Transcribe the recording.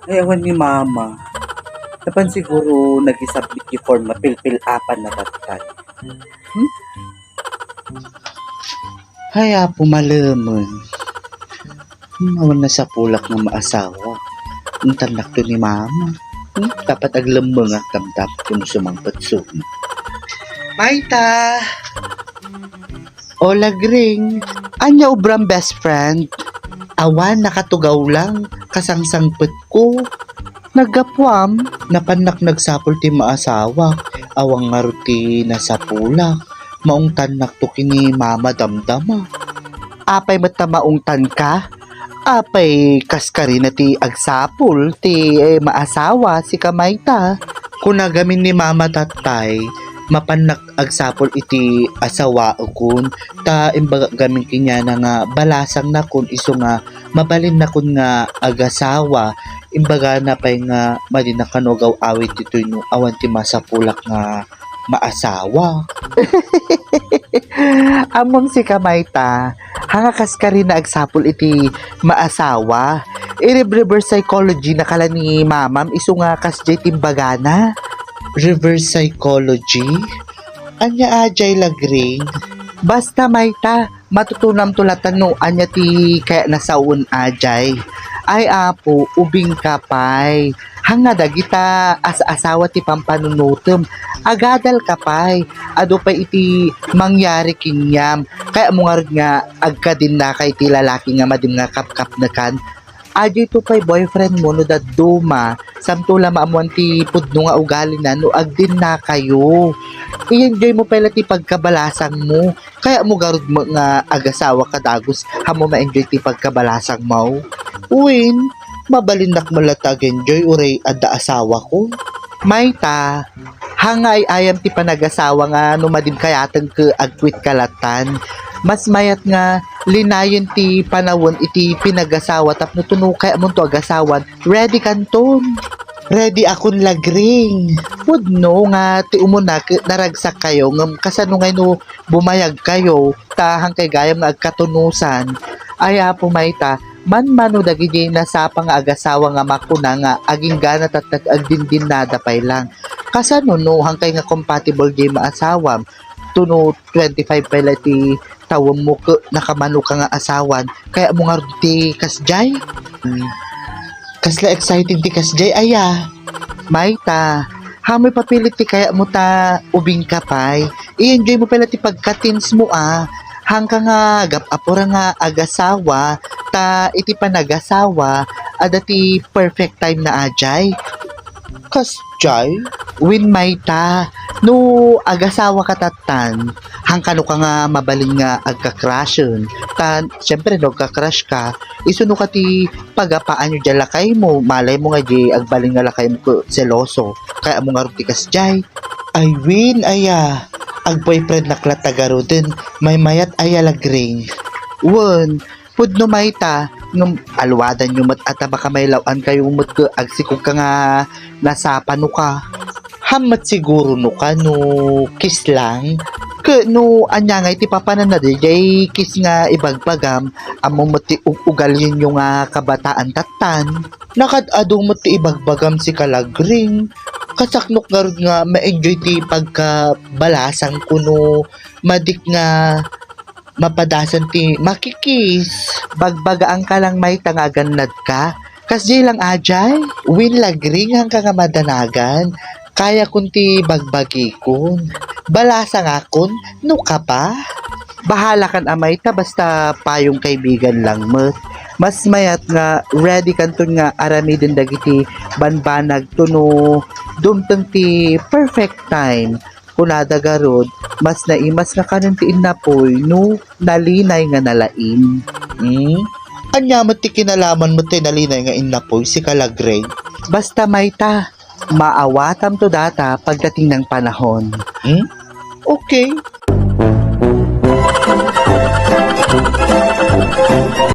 Ayawan ni mama. Tapan siguro nag-isabit yung form mapilpil-apan na tatay. Haya pumalamon. Nawan na sa pulak ng maasawa. Ang tanak to ni mama. Dapat aglamang ang kamtap kung sumangpat sum. Maita! Ola Gring. Anya ubram best friend. Awan nakatugaw lang. Kasangsangpet ko. Nagapwam. Napanak nagsapol ti maasawa. Awang ngaruti na sa pulak. Maong tanak to kini mama damdama. Apay matamaungtan ka? Apay kaskari na ti agsapul ti maasawa si Kamayta. Kung nagamin ni mama tatay, mapanak agsapul iti asawa ukon. Ta imbaga gamin kinya na nga balasang na kun iso nga mabalin na kun nga agasawa. Imbaga na pay nga madina kanogaw awit ito yung awan ti masapulak nga maasawa. Among si Kamayta, hangakas ka rin na agsapul iti maasawa. I-reverse psychology na kala ni mamam iso nga kasjay timbagana. Reverse psychology? Anya ajay lagring? Basta Mayta, matutunam tulatan no anya ti kaya nasaun ajay. Ay apo, ubing kapay. Hanga dagita as-asawa ti pampanunutem. Agadal kapay. Ado pa iti mangyari kinyam. Kaya mo nga agka din na kay ti lalaki nga madim nga kap-kap na kan. Adyo ito pa'y boyfriend mo no da duma. Samtula maamuan ti pudno nga ugali na no agdin na kayo. I-enjoy mo pala ti pagkabalasang mo. Kaya mo garud mo nga agasawa kadagos hamo ma-enjoy ti pagkabalasang mo. Uwin, mabalinak malatag enjoy uray adda asawa ko. Mayta, hangay ayam ti panag-asawa nga numadim kayatan ke agkwit kalatan. Mas mayat nga linayon ti panawon iti pinag-asawa tapno tuno kaya mo to agasawan. Ready kanton. Ready akon lagring. Pudno nga ti umuna naragsak kayo ngam kasano nga no bumayag kayo tahang kay gayam nga agkatunusan. Aya po Mayta, man-mano dagiti nasapa nga agasawa nga makuna nga aging gana tatat agdindin nada pay lang. Kasano no hangkay nga compatible di maasawam. Tuno 25 pala ti tawam mo ke nakamano ka nga asawan. Kaya mo nga ti kasjay. Kasla excited ti kasjay aya. Mayta, hamoy papilit ti kaya mo ta ubing kapay. I-enjoy mo pala ti pagkatins mo hangka nga gapapura nga agasawa ta iti panagasawa ada ti perfect time na ajay. Kasjay? Win Mayta, no agasawa katatan, hangkano ka nga mabaling nga agka-crashen. Siyempre no agka-crash ka, isuno ka ti pagapaan nyo dyan lakay mo, malay mo nga di agbaling nga lakay mo ko seloso, kaya mo nga ruti kasjay. Ay win, aya, ag-boyfriend na klatagaro din, may mayat aya lagring. Won, pudno Mayta, nung alwadan nyo mat at baka may lawan kayo mat ka agsikog ka nga nasapano ka. Hamat siguro no ka no kiss lang. Ke no anya nga iti papanan na jay kiss nga ibagbagam amo mati ugalin yung nga kabataan tatan. Nakad adong mati ibagbagam si kalagring. Kasaknok nga nga ma-enjoy ti pagkabalasang kuno madik nga mapadasan ti makikis. Bagbagaang ka lang may tangaganad ka. Kasjay lang ajay. Win lagring hang ka nga madanagan. Kaya kunti bagbagi kun. Balasa nga kun. No ka pa? Bahala kan amay ta basta payong kaibigan lang mo. Mas mayat nga ready kanton nga aramidin dagiti banbanag tuno dumteng ti perfect time. Kunada garod, mas naimas nga kanon ti inapoy no nalinay nga nalain. Anya mo ti kinalaman mo ti nalinay nga inapoy si kalagray. Basta Mayta, maawatam to data pagdating ng panahon. Okay.